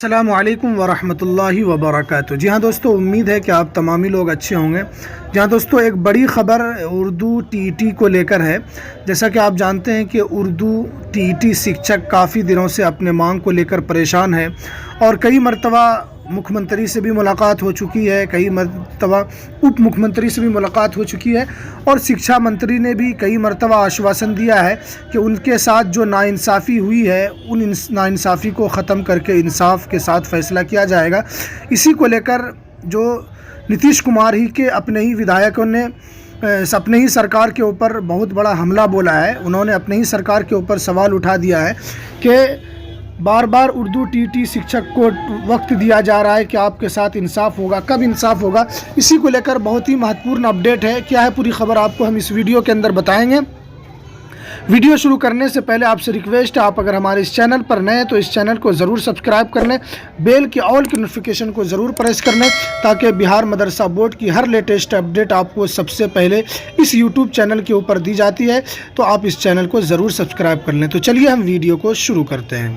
السلام علیکم ورحمۃ اللہ وبرکاتہ۔ جی ہاں دوستو، امید ہے کہ آپ تمامی لوگ اچھے ہوں گے۔ جی ہاں دوستو، ایک بڑی خبر اردو ٹی ای ٹی کو لے کر ہے۔ جیسا کہ آپ جانتے ہیں کہ اردو ٹی ای ٹی شکشک کافی دنوں سے اپنے مانگ کو لے کر پریشان ہے اور کئی مرتبہ مکھ منتری سے بھی ملاقات ہو چکی ہے، کئی مرتبہ اپ مکھ منتری سے بھی ملاقات ہو چکی ہے اور شکشا منتری نے بھی کئی مرتبہ آشواسن دیا ہے کہ ان کے ساتھ جو ناانصافی ہوئی ہے ان ناانصافی کو ختم کر کے انصاف کے ساتھ فیصلہ کیا جائے گا۔ اسی کو لے کر جو نتیش کمار ہی کے اپنے ہی ودھایکوں نے اپنے ہی سرکار کے اوپر بہت بڑا حملہ بولا ہے۔ انہوں نے اپنے ہی سرکار کے اوپر سوال اٹھا دیا ہے کہ بار بار اردو ٹی ای ٹی شکشک کو وقت دیا جا رہا ہے کہ آپ کے ساتھ انصاف ہوگا، کب انصاف ہوگا؟ اسی کو لے کر بہت ہی مہتوپورن اپڈیٹ ہے۔ کیا ہے پوری خبر آپ کو ہم اس ویڈیو کے اندر بتائیں گے۔ ویڈیو شروع کرنے سے پہلے آپ سے ریکویسٹ ہے، آپ اگر ہمارے اس چینل پر نئے ہیں تو اس چینل کو ضرور سبسکرائب کر لیں، بیل کی آل کی نوٹیفیکیشن کو ضرور پریس کر لیں تاکہ بہار مدرسہ بورڈ کی ہر لیٹسٹ اپڈیٹ آپ کو سب سے پہلے اس یوٹیوب چینل کے اوپر دی جاتی ہے، تو آپ اس چینل کو ضرور سبسکرائب کر لیں۔ تو چلیے ہم ویڈیو کو شروع کرتے ہیں۔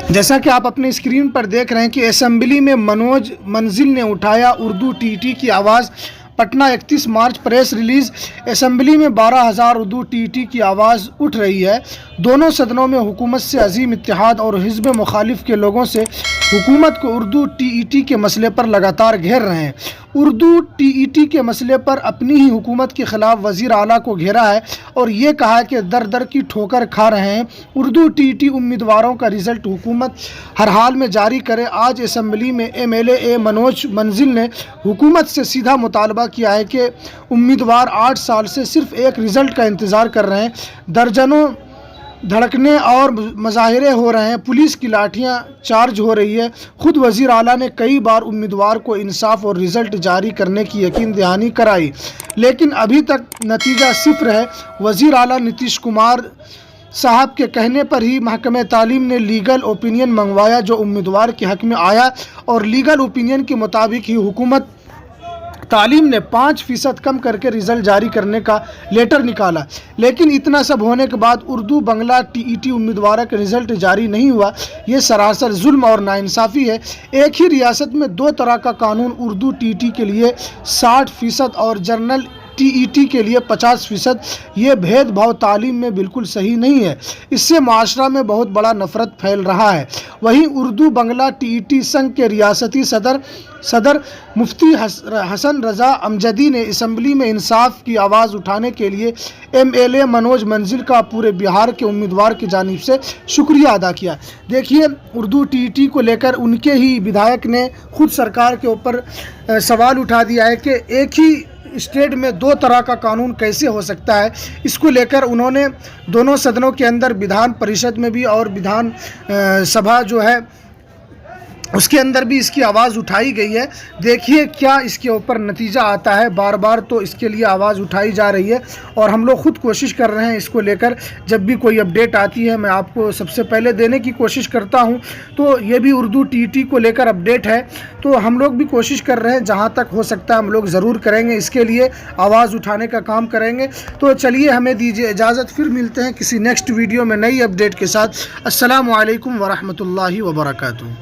جیسا کہ آپ اپنے اسکرین پر دیکھ رہے ہیں کہ اسمبلی میں منوج منزل نے اٹھایا اردو ٹی ای ٹی کی آواز۔ Patna 31 March press release. Assembly میں 12,000 اردو ٹی ای ٹی کی آواز اٹھ رہی ہے۔ دونوں صدنوں میں حکومت سے عظیم اتحاد اور حزب مخالف کے لوگوں سے حکومت کو اردو ٹی ای ٹی کے مسئلے پر لگاتار گھیر رہے ہیں۔ اردو ٹی ای ٹی کے مسئلے پر اپنی ہی حکومت کے خلاف وزیر اعلیٰ کو گھیرا ہے اور یہ کہا ہے کہ در در کی ٹھوکر کھا رہے ہیں۔ اردو ٹی ای ٹی امیدواروں کا رزلٹ حکومت ہر حال میں جاری کرے۔ آج اسمبلی میں ایم ایل اے منوج منزل نے حکومت سے سیدھا مطالبہ کیا ہے کہ امیدوار 8 سال سے صرف ایک رزلٹ کا انتظار کر رہے ہیں۔ درجنوں دھڑکنے اور مظاہرے ہو رہے ہیں، پولیس کی لاٹھیاں چارج ہو رہی ہے۔ خود وزیر اعلیٰ نے کئی بار امیدوار کو انصاف اور رزلٹ جاری کرنے کی یقین دہانی کرائی، لیکن ابھی تک نتیجہ صفر ہے۔ وزیر اعلیٰ نتیش کمار صاحب کے کہنے پر ہی محکمہ تعلیم نے لیگل اوپینین منگوایا جو امیدوار کے حق میں آیا، اور لیگل اوپینین کے مطابق ہی حکومت تعلیم نے 5% کم کر کے رزلٹ جاری کرنے کا لیٹر نکالا۔ لیکن اتنا سب ہونے کے بعد اردو بنگلہ ٹی ای ٹی امیدواروں کا رزلٹ جاری نہیں ہوا۔ یہ سراسر ظلم اور ناانصافی ہے۔ ایک ہی ریاست میں دو طرح کا قانون، اردو ٹی ای ٹی کے لیے 60% اور جنرل ٹی ای ٹی کے لیے 50%۔ یہ بھید بھاؤ تعلیم میں بالکل صحیح نہیں ہے۔ اس سے معاشرہ میں بہت بڑا نفرت پھیل رہا ہے۔ وہیں اردو بنگلہ ٹی ای ٹی سنگھ کے ریاستی صدر مفتی حسن رضا امجدی نے اسمبلی میں انصاف کی آواز اٹھانے کے لیے ایم ایل اے منوج منزل کا پورے بہار کے امیدوار کی جانب سے شکریہ ادا کیا۔ دیکھیے، اردو ٹی ای ٹی کو لے کر ان کے ہی ودھایک نے خود سرکار کے اوپر سوال اٹھا دیا ہے کہ ایک ہی اسٹیٹ میں دو طرح کا قانون کیسے ہو سکتا ہے۔ اس کو لے کر انہوں نے دونوں صدنوں کے اندر، ویدھان پریشد میں بھی اور ویدھان سبھا جو ہے اس کے اندر بھی اس کی آواز اٹھائی گئی ہے۔ دیکھیے کیا اس کے اوپر نتیجہ آتا ہے۔ بار بار تو اس کے لیے آواز اٹھائی جا رہی ہے اور ہم لوگ خود کوشش کر رہے ہیں اس کو لے کر، جب بھی کوئی اپڈیٹ آتی ہے میں آپ کو سب سے پہلے دینے کی کوشش کرتا ہوں۔ تو یہ بھی اردو ٹی ای ٹی کو لے کر اپڈیٹ ہے، تو ہم لوگ بھی کوشش کر رہے ہیں، جہاں تک ہو سکتا ہے ہم لوگ ضرور کریں گے، اس کے لیے آواز اٹھانے کا کام کریں گے۔ تو چلیے ہمیں دیجیے اجازت، پھر ملتے ہیں کسی نیکسٹ ویڈیو میں نئی اپڈیٹ کے ساتھ۔ السلام علیکم ورحمۃ اللہ وبرکاتہ۔